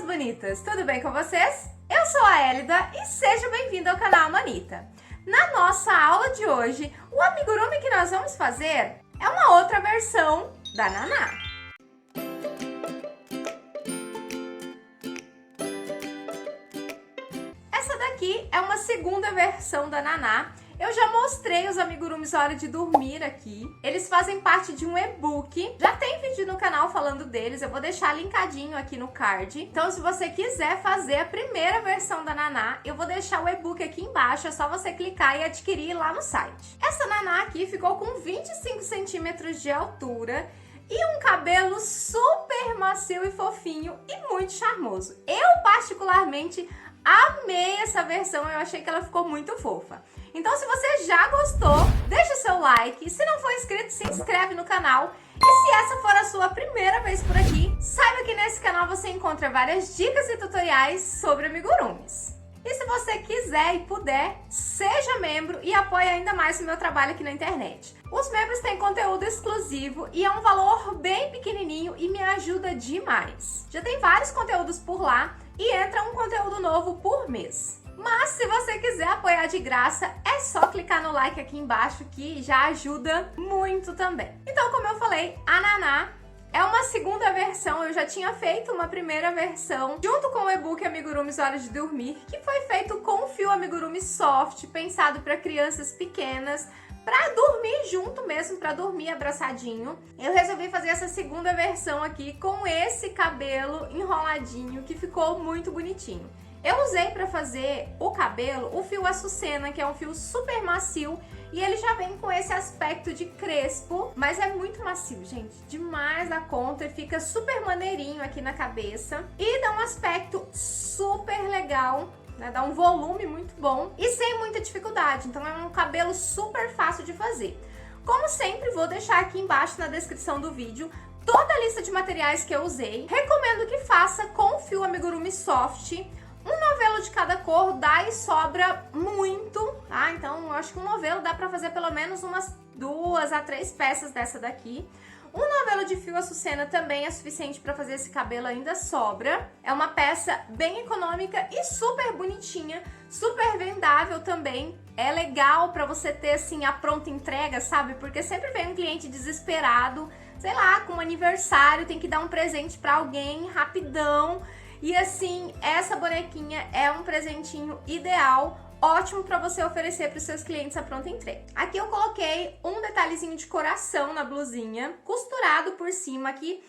bonitas, tudo bem com vocês? Eu sou a Elida e seja bem-vindo ao canal Manita. Na nossa aula de hoje, o amigurumi que nós vamos fazer é uma outra versão da Naná. Essa daqui é uma segunda versão da Naná. Eu já mostrei os amigurumis Hora de Dormir aqui. Eles fazem parte de um e-book. Já tem vídeo no canal falando deles. Eu vou deixar linkadinho aqui no card. Então, se você quiser fazer a primeira versão da Naná, eu vou deixar o e-book aqui embaixo. É só você clicar e adquirir lá no site. Essa Naná aqui ficou com 25 centímetros de altura e um cabelo super macio e fofinho e muito charmoso. Eu, particularmente, amei essa versão. Eu achei que ela ficou muito fofa. Então, se você já gostou, deixa o seu like. Se não for inscrito, se inscreve no canal. E se essa for a sua primeira vez por aqui, saiba que nesse canal você encontra várias dicas e tutoriais sobre amigurumis. E se você quiser e puder, seja membro e apoie ainda mais o meu trabalho aqui na internet. Os membros têm conteúdo exclusivo e é um valor bem pequenininho e me ajuda demais. Já tem vários conteúdos por lá e entra um conteúdo novo por mês. Mas se você quiser apoiar de graça, é só clicar no like aqui embaixo que já ajuda muito também. Então, como eu falei, a Naná é uma segunda versão. Eu já tinha feito uma primeira versão junto com o e-book Amigurumis Hora de Dormir, que foi feito com fio amigurumi soft, pensado para crianças pequenas, para dormir junto mesmo, para dormir abraçadinho. Eu resolvi fazer essa segunda versão aqui com esse cabelo enroladinho, que ficou muito bonitinho. Eu usei para fazer o cabelo o fio açucena, que é um fio super macio, e ele já vem com esse aspecto de crespo, mas é muito macio, gente, demais da conta, e fica super maneirinho aqui na cabeça, e dá um aspecto super legal, né? Dá um volume muito bom, e sem muita dificuldade, então é um cabelo super fácil de fazer. Como sempre, vou deixar aqui embaixo na descrição do vídeo toda a lista de materiais que eu usei. Recomendo que faça com fio amigurumi soft. Um novelo de cada cor dá e sobra muito, tá? Então, eu acho que um novelo dá pra fazer pelo menos umas 2 a 3 peças dessa daqui. Um novelo de fio açucena também é suficiente pra fazer esse cabelo, ainda sobra. É uma peça bem econômica e super bonitinha, super vendável também. É legal pra você ter, assim, a pronta entrega, sabe? Porque sempre vem um cliente desesperado, sei lá, com um aniversário, tem que dar um presente pra alguém rapidão. E assim, essa bonequinha é um presentinho ideal, ótimo para você oferecer para os seus clientes a pronta entrega. Aqui eu coloquei um detalhezinho de coração na blusinha, costurado por cima aqui.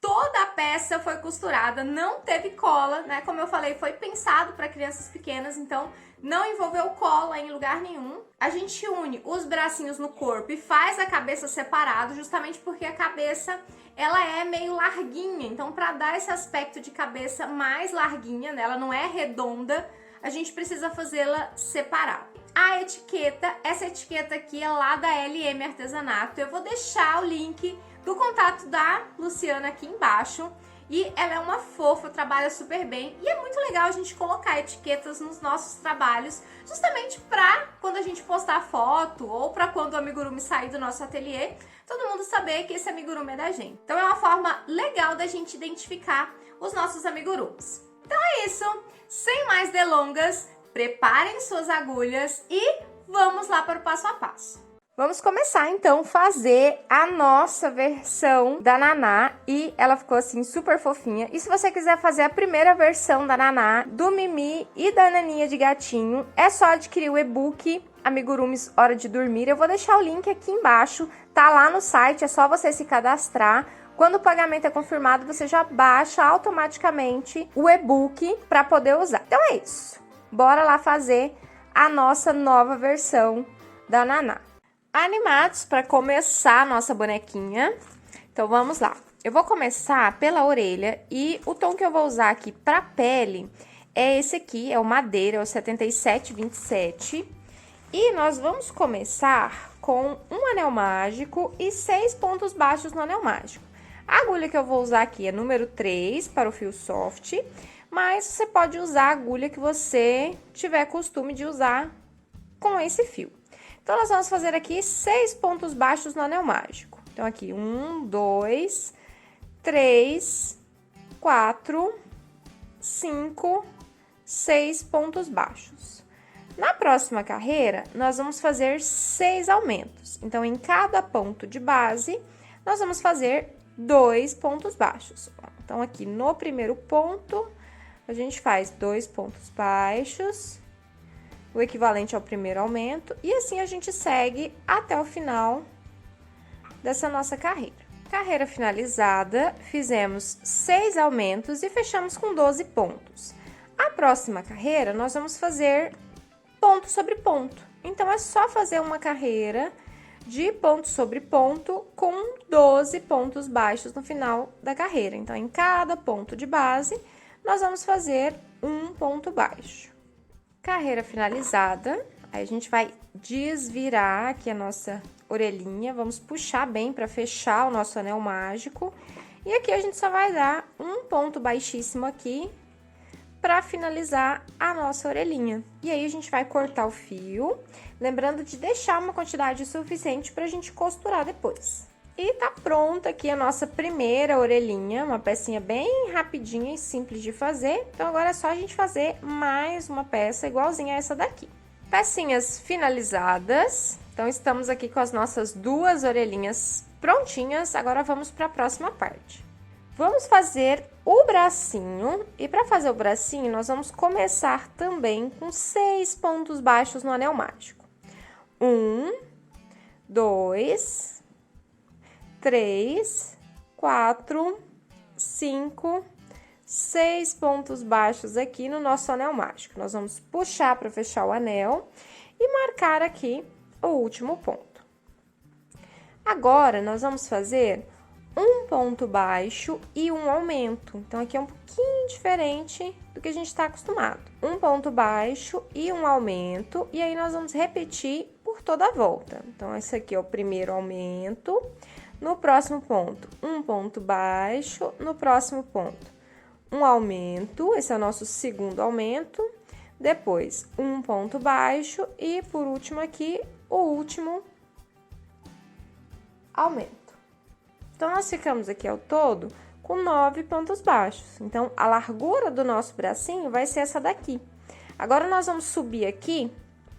Toda a peça foi costurada, não teve cola, né? Como eu falei, foi pensado para crianças pequenas, então não envolveu cola em lugar nenhum. A gente une os bracinhos no corpo e faz a cabeça separado, justamente porque a cabeça ela é meio larguinha, então para dar esse aspecto de cabeça mais larguinha, né? Ela não é redonda, a gente precisa fazê-la separada. A etiqueta, essa etiqueta aqui é lá da LM Artesanato, eu vou deixar o link do contato da Luciana aqui embaixo. E ela é uma fofa, trabalha super bem. E é muito legal a gente colocar etiquetas nos nossos trabalhos, justamente pra quando a gente postar foto ou pra quando o amigurumi sair do nosso ateliê, todo mundo saber que esse amigurumi é da gente. Então é uma forma legal da gente identificar os nossos amigurumis. Então é isso, sem mais delongas, preparem suas agulhas e vamos lá para o passo a passo. Vamos começar, então, fazer a nossa versão da Naná e ela ficou, assim, super fofinha. E se você quiser fazer a primeira versão da Naná, do Mimi e da Naninha de Gatinho, é só adquirir o e-book Amigurumis Hora de Dormir. Eu vou deixar o link aqui embaixo, tá lá no site, é só você se cadastrar. Quando o pagamento é confirmado, você já baixa automaticamente o e-book para poder usar. Então é isso, bora lá fazer a nossa nova versão da Naná. Animados para começar a nossa bonequinha? Então vamos lá. Eu vou começar pela orelha e o tom que eu vou usar aqui para pele é esse aqui, é o madeira, é o 7727. E nós vamos começar com um anel mágico e 6 pontos baixos no anel mágico. A agulha que eu vou usar aqui é número 3 para o fio soft, mas você pode usar a agulha que você tiver costume de usar com esse fio. Então, nós vamos fazer aqui 6 pontos baixos no anel mágico. Então, aqui, 1, 2, 3, 4, 5, 6 pontos baixos. Na próxima carreira, nós vamos fazer 6 aumentos. Então, em cada ponto de base, nós vamos fazer 2 pontos baixos. Então, aqui no primeiro ponto, a gente faz 2 pontos baixos, o equivalente ao primeiro aumento, e assim a gente segue até o final dessa nossa carreira. Carreira finalizada, fizemos 6 aumentos e fechamos com 12 pontos. A próxima carreira, nós vamos fazer ponto sobre ponto. Então, é só fazer uma carreira de ponto sobre ponto com 12 pontos baixos no final da carreira. Então, em cada ponto de base, nós vamos fazer um ponto baixo. Carreira finalizada, aí a gente vai desvirar aqui a nossa orelhinha, vamos puxar bem para fechar o nosso anel mágico. E aqui a gente só vai dar um ponto baixíssimo aqui para finalizar a nossa orelhinha. E aí, a gente vai cortar o fio, lembrando de deixar uma quantidade suficiente para a gente costurar depois. E tá pronta aqui a nossa primeira orelhinha, uma pecinha bem rapidinha e simples de fazer. Então, agora é só a gente fazer mais uma peça igualzinha a essa daqui. Pecinhas finalizadas. Então, estamos aqui com as nossas 2 orelhinhas prontinhas. Agora, vamos para a próxima parte. Vamos fazer o bracinho, e para fazer o bracinho, nós vamos começar também com 6 pontos baixos no anel mágico. 1, 2, 3, 4, 5, 6 pontos baixos aqui no nosso anel mágico. Nós vamos puxar para fechar o anel e marcar aqui o último ponto. Agora, nós vamos fazer um ponto baixo e um aumento. Então, aqui é um pouquinho diferente do que a gente está acostumado. Um ponto baixo e um aumento, e aí nós vamos repetir por toda a volta. Então, esse aqui é o primeiro aumento. No próximo ponto, um ponto baixo. No próximo ponto, um aumento. Esse é o nosso segundo aumento. Depois, um ponto baixo e, por último aqui, o último aumento. Então, nós ficamos aqui ao todo com 9 pontos baixos. Então, a largura do nosso bracinho vai ser essa daqui. Agora, nós vamos subir aqui,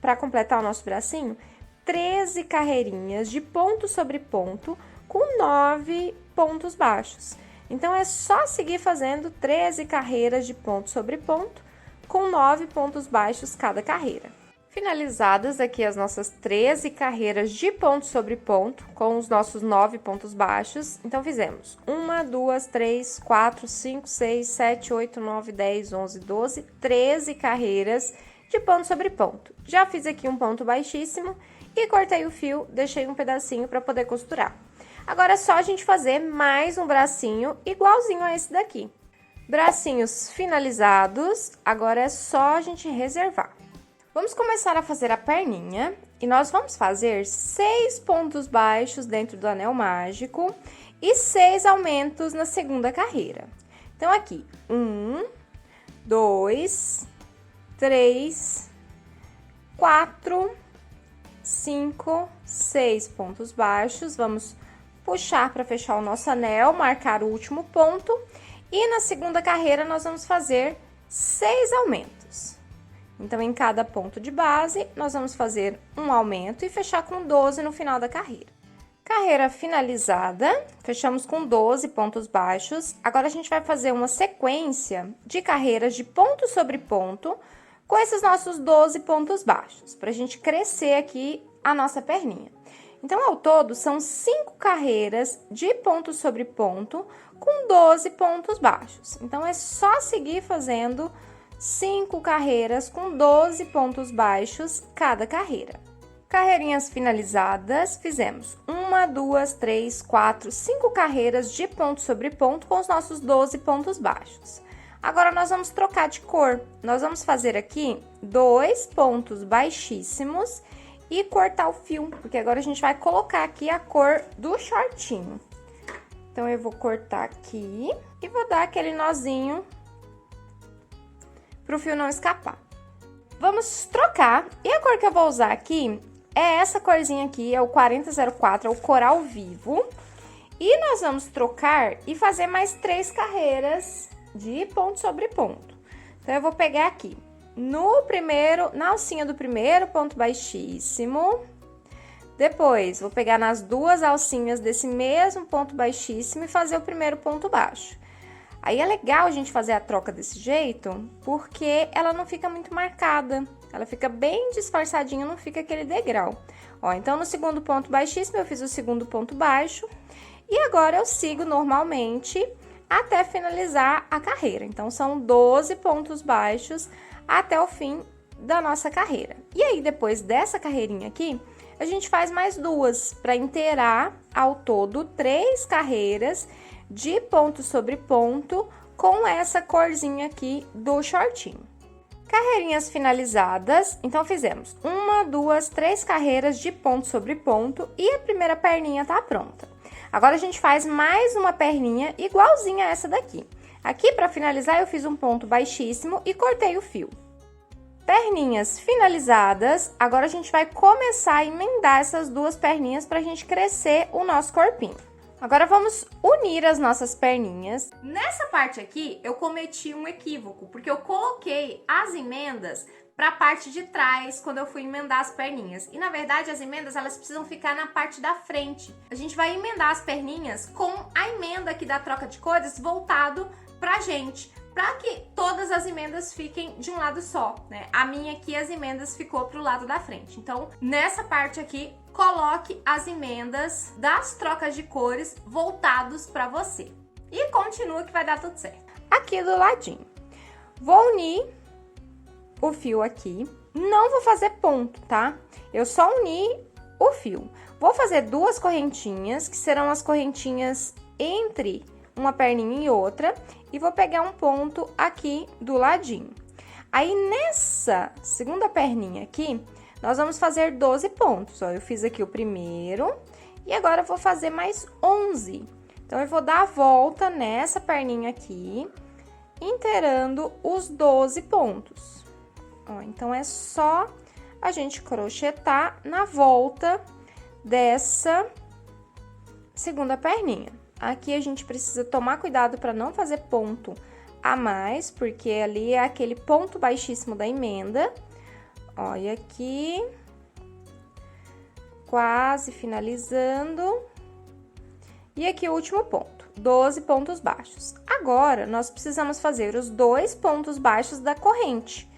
para completar o nosso bracinho, 13 carreirinhas de ponto sobre ponto com 9 pontos baixos. Então, é só seguir fazendo 13 carreiras de ponto sobre ponto com 9 pontos baixos cada carreira. Finalizadas aqui as nossas 13 carreiras de ponto sobre ponto, com os nossos 9 pontos baixos. Então, fizemos 1, 2, 3, 4, 5, 6, 7, 8, 9, 10, 11, 12, 13 carreiras de ponto sobre ponto. Já fiz aqui um ponto baixíssimo e cortei o fio, deixei um pedacinho para poder costurar. Agora, é só a gente fazer mais um bracinho igualzinho a esse daqui. Bracinhos finalizados, agora é só a gente reservar. Vamos começar a fazer a perninha e nós vamos fazer 6 pontos baixos dentro do anel mágico e 6 aumentos na segunda carreira. Então, aqui, 1, 2, 3, 4, 5, 6 pontos baixos. Vamos puxar para fechar o nosso anel, marcar o último ponto. E na segunda carreira, nós vamos fazer 6 aumentos. Então, em cada ponto de base, nós vamos fazer um aumento e fechar com 12 no final da carreira. Carreira finalizada, fechamos com 12 pontos baixos. Agora, a gente vai fazer uma sequência de carreiras de ponto sobre ponto com esses nossos 12 pontos baixos, para a gente crescer aqui a nossa perninha. Então, ao todo, são 5 carreiras de ponto sobre ponto com 12 pontos baixos. Então, é só seguir fazendo 5 carreiras com 12 pontos baixos cada carreira. Carreirinhas finalizadas, fizemos 1, 2, 3, 4, 5 carreiras de ponto sobre ponto com os nossos 12 pontos baixos. Agora, nós vamos trocar de cor. Nós vamos fazer aqui 2 pontos baixíssimos e cortar o fio, porque agora a gente vai colocar aqui a cor do shortinho. Então, eu vou cortar aqui e vou dar aquele nozinho para o fio não escapar. Vamos trocar, e a cor que eu vou usar aqui é essa corzinha aqui, é o 4004, é o coral vivo. E nós vamos trocar e fazer mais 3 carreiras de ponto sobre ponto. Então, eu vou pegar aqui, na alcinha do primeiro ponto baixíssimo, depois, vou pegar nas duas alcinhas desse mesmo ponto baixíssimo e fazer o primeiro ponto baixo. Aí, é legal a gente fazer a troca desse jeito, porque ela não fica muito marcada, ela fica bem disfarçadinha, não fica aquele degrau. Ó, então, no segundo ponto baixíssimo, eu fiz o segundo ponto baixo, e agora eu sigo normalmente até finalizar a carreira. Então, são 12 pontos baixos até o fim da nossa carreira. E aí, depois dessa carreirinha aqui, a gente faz mais duas, para inteirar ao todo 3 carreiras de ponto sobre ponto com essa corzinha aqui do shortinho. Carreirinhas finalizadas, então fizemos 1, 2, 3 carreiras de ponto sobre ponto e a primeira perninha tá pronta. Agora, a gente faz mais uma perninha igualzinha a essa daqui. Aqui, para finalizar, eu fiz um ponto baixíssimo e cortei o fio. Perninhas finalizadas, agora a gente vai começar a emendar essas duas perninhas para a gente crescer o nosso corpinho. Agora, vamos unir as nossas perninhas. Nessa parte aqui, eu cometi um equívoco, porque eu coloquei as emendas para a parte de trás, quando eu fui emendar as perninhas. E, na verdade, as emendas, elas precisam ficar na parte da frente. A gente vai emendar as perninhas com a emenda aqui da troca de cores voltado pra gente, para que todas as emendas fiquem de um lado só, né? A minha aqui, as emendas ficou pro lado da frente. Então, nessa parte aqui, coloque as emendas das trocas de cores voltados para você. E continua que vai dar tudo certo. Aqui do ladinho, vou unir o fio aqui. Não vou fazer ponto, tá? Eu só uni o fio. Vou fazer 2 correntinhas, que serão as correntinhas entre uma perninha e outra, e vou pegar um ponto aqui do ladinho. Aí, nessa segunda perninha aqui, nós vamos fazer 12 pontos, ó. Eu fiz aqui o primeiro, e agora eu vou fazer mais 11. Então, eu vou dar a volta nessa perninha aqui, inteirando os 12 pontos. Ó, então, é só a gente crochetar na volta dessa segunda perninha. Aqui a gente precisa tomar cuidado para não fazer ponto a mais, porque ali é aquele ponto baixíssimo da emenda. Olha aqui, quase finalizando. E aqui o último ponto, 12 pontos baixos. Agora, nós precisamos fazer os 2 pontos baixos da corrente.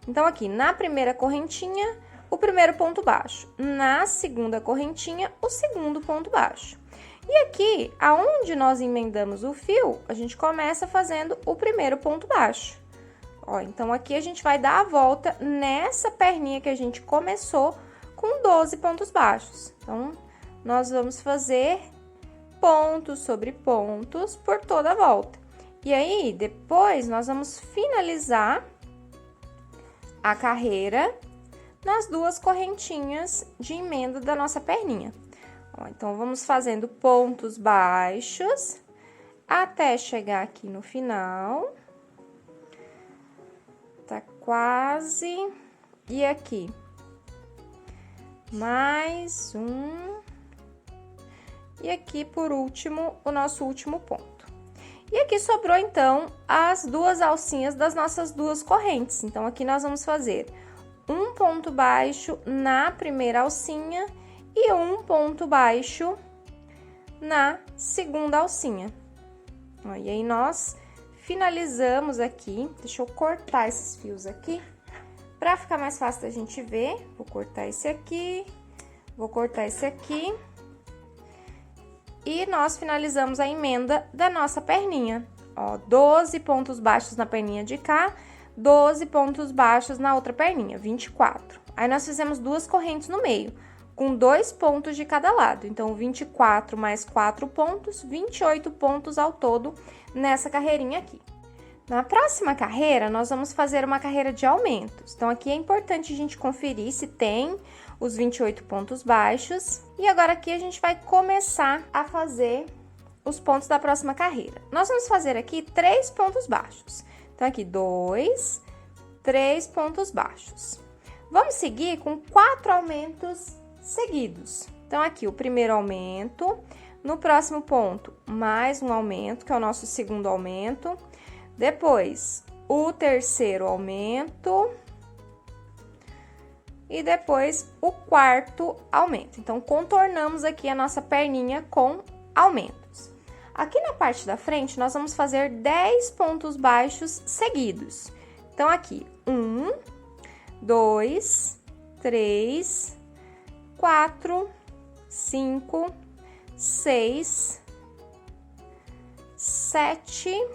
Então, aqui na primeira correntinha, o primeiro ponto baixo. Na segunda correntinha, o segundo ponto baixo. E aqui, aonde nós emendamos o fio, a gente começa fazendo o primeiro ponto baixo. Ó, então, aqui a gente vai dar a volta nessa perninha que a gente começou com 12 pontos baixos. Então, nós vamos fazer pontos sobre pontos por toda a volta. E aí, depois, nós vamos finalizar a carreira nas 2 correntinhas de emenda da nossa perninha. Ó, então, vamos fazendo pontos baixos até chegar aqui no final. Tá quase. E aqui, mais um. E aqui, por último, o nosso último ponto. E aqui sobrou, então, as 2 alcinhas das nossas 2 correntes. Então, aqui nós vamos fazer um ponto baixo na primeira alcinha e um ponto baixo na segunda alcinha. Ó, e aí, nós finalizamos aqui. Deixa eu cortar esses fios aqui, para ficar mais fácil da gente ver. Vou cortar esse aqui, vou cortar esse aqui. E nós finalizamos a emenda da nossa perninha. Ó, 12 pontos baixos na perninha de cá, 12 pontos baixos na outra perninha, 24. Aí, nós fizemos 2 correntes no meio, com 2 pontos de cada lado. Então, 24 mais 4 pontos, 28 pontos ao todo nessa carreirinha aqui. Na próxima carreira, nós vamos fazer uma carreira de aumentos. Então, aqui é importante a gente conferir se tem os 28 pontos baixos. E agora, aqui, a gente vai começar a fazer os pontos da próxima carreira. Nós vamos fazer aqui 3 pontos baixos. Então, aqui, 2, 3 pontos baixos. Vamos seguir com 4 aumentos seguidos. Então, aqui, o primeiro aumento. No próximo ponto, mais um aumento, que é o nosso segundo aumento. Depois, o terceiro aumento e depois o quarto aumento. Então, contornamos aqui a nossa perninha com aumentos. Aqui na parte da frente, nós vamos fazer 10 pontos baixos seguidos. Então, aqui, 1, 2, 3, 4, 5, 6, 7,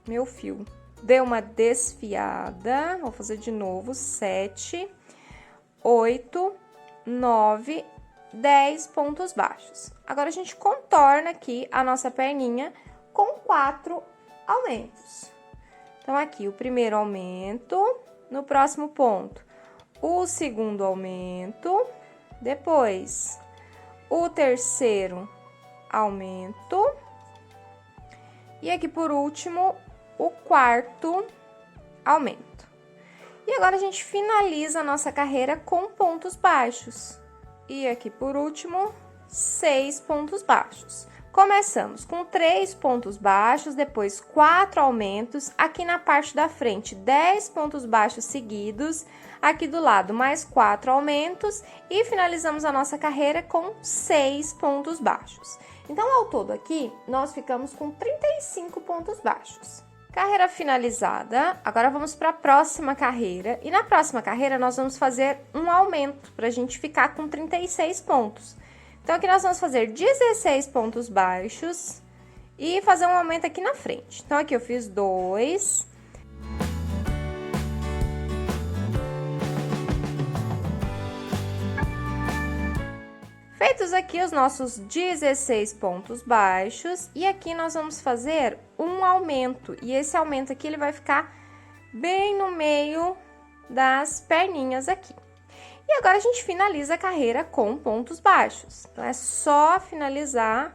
meu fio deu uma desfiada, vou fazer de novo, 7, 8, 9, 10 pontos baixos. Agora, a gente contorna aqui a nossa perninha com 4 aumentos. Então, aqui, o primeiro aumento, no próximo ponto, o segundo aumento, depois, o terceiro aumento, e aqui, por último, o quarto aumento. E agora, a gente finaliza a nossa carreira com pontos baixos. E aqui, por último, 6 pontos baixos. Começamos com 3 pontos baixos, depois 4 aumentos, aqui na parte da frente 10 pontos baixos seguidos, aqui do lado mais 4 aumentos e finalizamos a nossa carreira com 6 pontos baixos. Então, ao todo aqui, nós ficamos com 35 pontos baixos. Carreira finalizada, agora vamos para a próxima carreira. E na próxima carreira, nós vamos fazer um aumento para a gente ficar com 36 pontos. Então, aqui nós vamos fazer 16 pontos baixos e fazer um aumento aqui na frente. Então, aqui eu fiz 2. Feitos aqui os nossos 16 pontos baixos, e aqui nós vamos fazer um aumento. E esse aumento aqui, ele vai ficar bem no meio das perninhas aqui. E agora, a gente finaliza a carreira com pontos baixos. Então, é só finalizar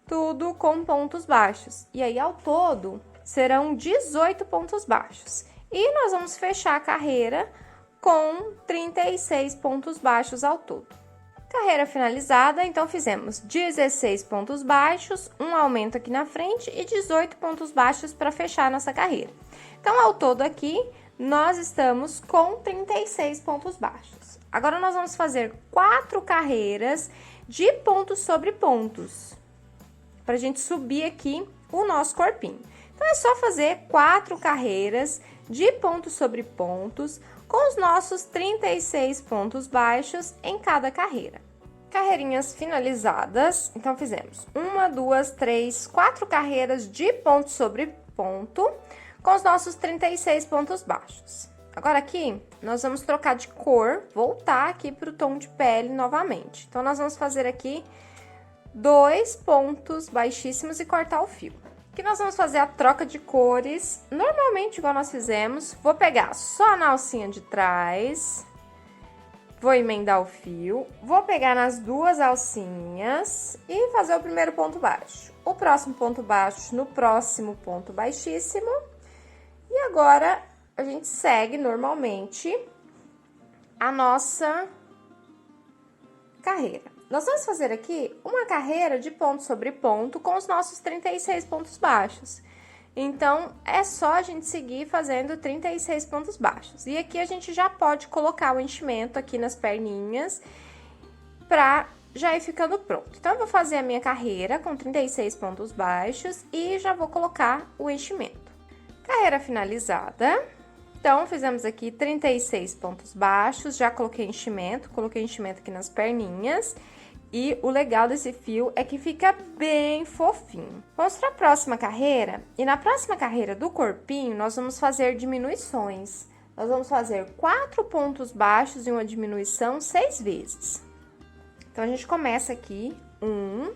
tudo com pontos baixos. E aí, ao todo, serão 18 pontos baixos. E nós vamos fechar a carreira com 36 pontos baixos ao todo. Carreira finalizada, então, fizemos 16 pontos baixos, um aumento aqui na frente e 18 pontos baixos para fechar a nossa carreira. Então, ao todo aqui, nós estamos com 36 pontos baixos. Agora, nós vamos fazer 4 carreiras de pontos sobre pontos, para a gente subir aqui o nosso corpinho. Então, é só fazer 4 carreiras de pontos sobre pontos, com os nossos 36 pontos baixos em cada carreira. Carreirinhas finalizadas, então, fizemos 1, 2, 3, 4 carreiras de ponto sobre ponto, com os nossos 36 pontos baixos. Agora, aqui, nós vamos trocar de cor, voltar aqui para o tom de pele novamente. Então, nós vamos fazer aqui 2 pontos baixíssimos e cortar o fio. Aqui nós vamos fazer a troca de cores, normalmente igual nós fizemos. Vou pegar só na alcinha de trás, vou emendar o fio, vou pegar nas 2 alcinhas e fazer o primeiro ponto baixo. O próximo ponto baixo no próximo ponto baixíssimo. E agora, a gente segue normalmente a nossa carreira. Nós vamos fazer aqui uma carreira de ponto sobre ponto com os nossos 36 pontos baixos. Então, é só a gente seguir fazendo 36 pontos baixos. E aqui a gente já pode colocar o enchimento aqui nas perninhas para já ir ficando pronto. Então, eu vou fazer a minha carreira com 36 pontos baixos e já vou colocar o enchimento. Carreira finalizada. Então, fizemos aqui 36 pontos baixos, já coloquei enchimento aqui nas perninhas. E o legal desse fio é que fica bem fofinho. Vamos para a próxima carreira. E na próxima carreira do corpinho, nós vamos fazer diminuições. Nós vamos fazer 4 pontos baixos e uma diminuição 6 vezes. Então, a gente começa aqui. 1,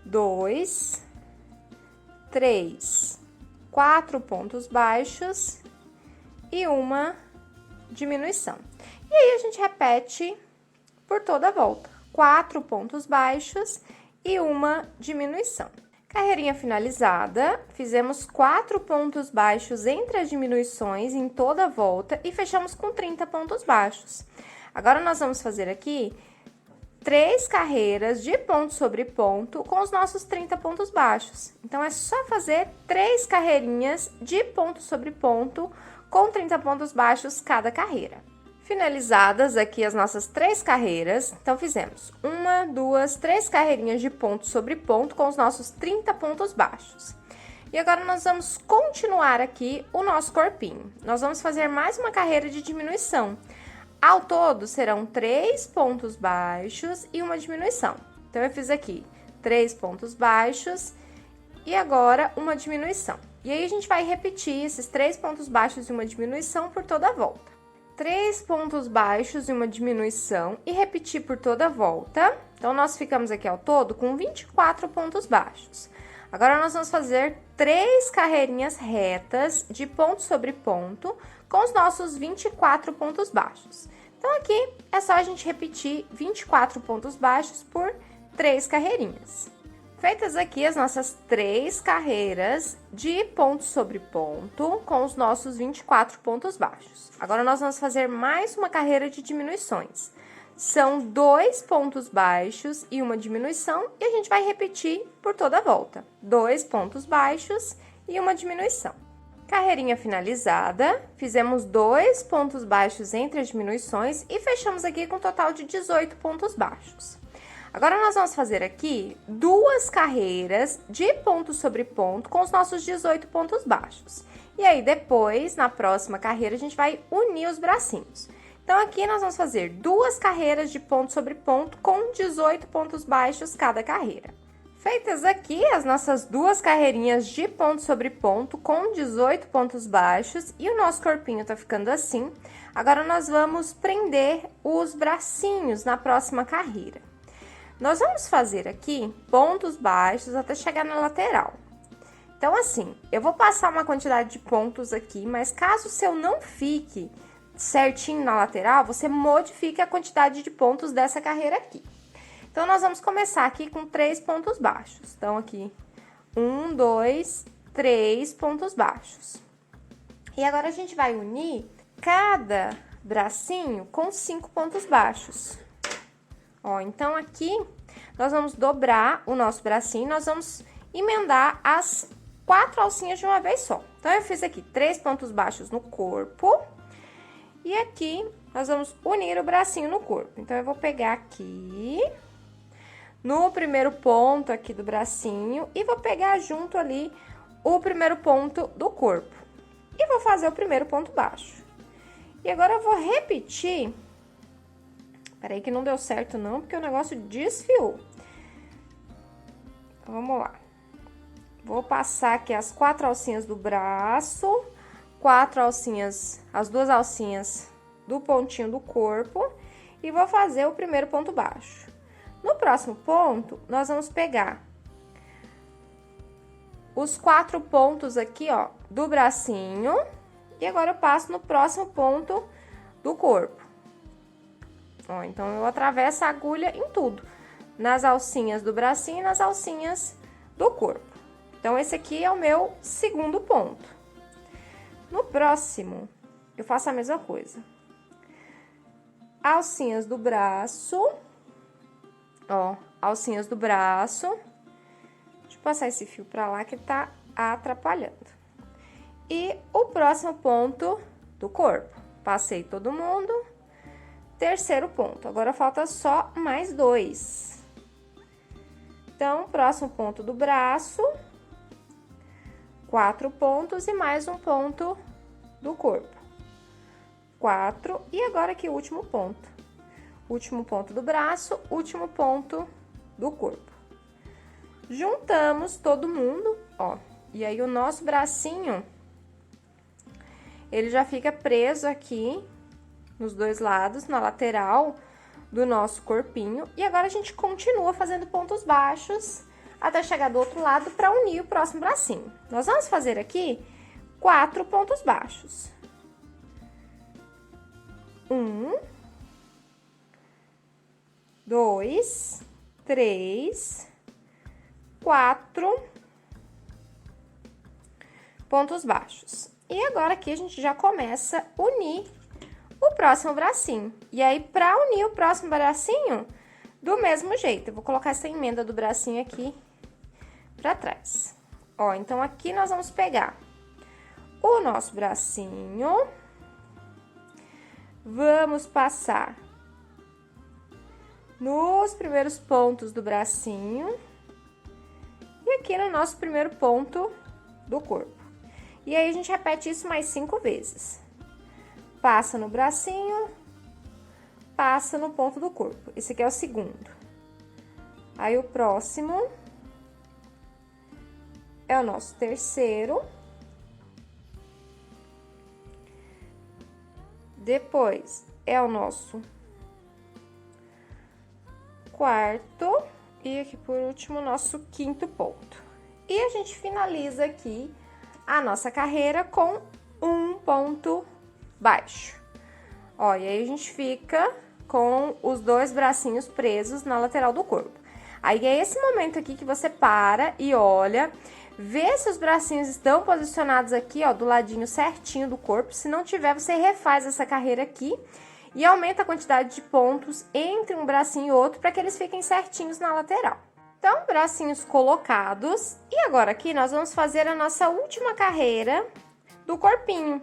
2, 3, 4 pontos baixos e uma diminuição. E aí, a gente repete por toda a volta. 4 pontos baixos e uma diminuição. Carreirinha finalizada, fizemos 4 pontos baixos entre as diminuições em toda a volta e fechamos com 30 pontos baixos. Agora, nós vamos fazer aqui 3 carreiras de ponto sobre ponto com os nossos 30 pontos baixos. Então, é só fazer 3 carreirinhas de ponto sobre ponto com 30 pontos baixos cada carreira. Finalizadas aqui as nossas 3 carreiras, então fizemos 1, 2, 3 carreirinhas de ponto sobre ponto com os nossos 30 pontos baixos. E agora nós vamos continuar aqui o nosso corpinho. Nós vamos fazer mais uma carreira de diminuição. Ao todo, serão 3 pontos baixos e uma diminuição. Então, eu fiz aqui 3 pontos baixos e agora uma diminuição. E aí, a gente vai repetir esses 3 pontos baixos e uma diminuição por toda a volta. 3 pontos baixos e uma diminuição e repetir por toda a volta. Então, nós ficamos aqui ao todo com 24 pontos baixos. Agora, nós vamos fazer 3 carreirinhas retas de ponto sobre ponto com os nossos 24 pontos baixos. Então, aqui é só a gente repetir 24 pontos baixos por 3 carreirinhas. Feitas aqui as nossas 3 carreiras de ponto sobre ponto com os nossos 24 pontos baixos. Agora, nós vamos fazer mais uma carreira de diminuições. São 2 pontos baixos e uma diminuição e a gente vai repetir por toda a volta. 2 pontos baixos e uma diminuição. Carreirinha finalizada, fizemos 2 pontos baixos entre as diminuições e fechamos aqui com um total de 18 pontos baixos. Agora, nós vamos fazer aqui 2 carreiras de ponto sobre ponto com os nossos 18 pontos baixos. E aí, depois, na próxima carreira, a gente vai unir os bracinhos. Então, aqui nós vamos fazer 2 carreiras de ponto sobre ponto com 18 pontos baixos cada carreira. Feitas aqui as nossas 2 carreirinhas de ponto sobre ponto com 18 pontos baixos e o nosso corpinho tá ficando assim, agora nós vamos prender os bracinhos na próxima carreira. Nós vamos fazer aqui pontos baixos até chegar na lateral. Então, assim, eu vou passar uma quantidade de pontos aqui, mas caso o seu não fique certinho na lateral, você modifica a quantidade de pontos dessa carreira aqui. Então, nós vamos começar aqui com 3 pontos baixos. Então, aqui, 1, 2, 3 pontos baixos. E agora, a gente vai unir cada bracinho com 5 pontos baixos. Ó, então, aqui, nós vamos dobrar o nosso bracinho, nós vamos emendar as 4 alcinhas de uma vez só. Então, eu fiz aqui 3 pontos baixos no corpo e aqui nós vamos unir o bracinho no corpo. Então, eu vou pegar aqui no primeiro ponto aqui do bracinho e vou pegar junto ali o primeiro ponto do corpo. E vou fazer o primeiro ponto baixo. E agora, eu vou repetir. Peraí que não deu certo não, porque o negócio desfiou. Então, vamos lá. Vou passar aqui as 4 alcinhas do braço, 4 alcinhas, as 2 alcinhas do pontinho do corpo e vou fazer o primeiro ponto baixo. No próximo ponto, nós vamos pegar os 4 pontos aqui, ó, do bracinho e agora eu passo no próximo ponto do corpo. Ó, então, eu atravesso a agulha em tudo, nas alcinhas do bracinho e nas alcinhas do corpo. Então, esse aqui é o meu segundo ponto. No próximo, eu faço a mesma coisa. Alcinhas do braço, ó, alcinhas do braço. Deixa eu passar esse fio pra lá que tá atrapalhando. E o próximo ponto do corpo. Passei todo mundo. Terceiro ponto, agora falta só mais 2. Então, próximo ponto do braço, 4 pontos e mais um ponto do corpo. 4, e agora aqui o último ponto. Último ponto do braço, último ponto do corpo. Juntamos todo mundo, ó, e aí o nosso bracinho, ele já fica preso aqui nos 2 lados, na lateral do nosso corpinho. E agora, a gente continua fazendo pontos baixos até chegar do outro lado para unir o próximo bracinho. Nós vamos fazer aqui 4 pontos baixos. 1, 2, 3, 4 pontos baixos. E agora, aqui, a gente já começa a unir o próximo bracinho. E aí, para unir o próximo bracinho, Do mesmo jeito, eu vou colocar essa emenda do bracinho aqui pra trás. Ó, então aqui nós vamos pegar o nosso bracinho, vamos passar nos primeiros pontos do bracinho e aqui no nosso primeiro ponto do corpo. E aí, a gente repete isso mais 5 vezes. Passa no bracinho, passa no ponto do corpo. Esse aqui é o segundo. Aí, o próximo é o nosso terceiro. Depois, é o nosso quarto. E aqui, por último, o nosso quinto ponto. E a gente finaliza aqui a nossa carreira com um ponto baixo. Ó, e aí a gente fica com os 2 bracinhos presos na lateral do corpo. Aí é esse momento aqui que você para e olha, vê se os bracinhos estão posicionados aqui, ó, do ladinho certinho do corpo. Se não tiver, você refaz essa carreira aqui e aumenta a quantidade de pontos entre um bracinho e outro para que eles fiquem certinhos na lateral. Então, bracinhos colocados. E agora aqui nós vamos fazer a nossa última carreira do corpinho.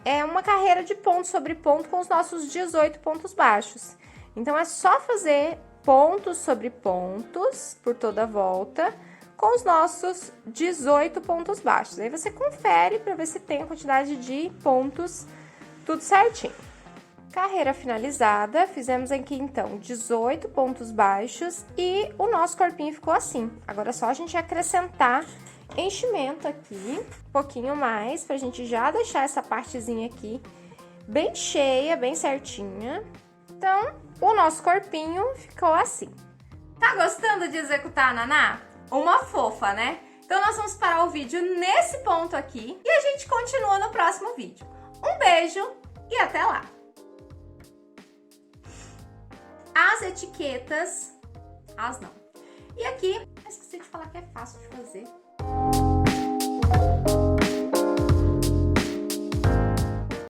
É uma carreira de ponto sobre ponto com os nossos 18 pontos baixos. Então, é só fazer pontos sobre pontos por toda a volta com os nossos 18 pontos baixos. Aí você confere para ver se tem a quantidade de pontos tudo certinho. Carreira finalizada, fizemos aqui então 18 pontos baixos e o nosso corpinho ficou assim. Agora é só a gente acrescentar enchimento aqui, um pouquinho mais, pra gente já deixar essa partezinha aqui bem cheia, bem certinha. Então, o nosso corpinho ficou assim. Tá gostando de executar a Naná? Uma fofa, né? Então, nós vamos parar o vídeo nesse ponto aqui e a gente continua no próximo vídeo. Um beijo e até lá! As etiquetas, as não. E aqui, esqueci de falar que é fácil de fazer.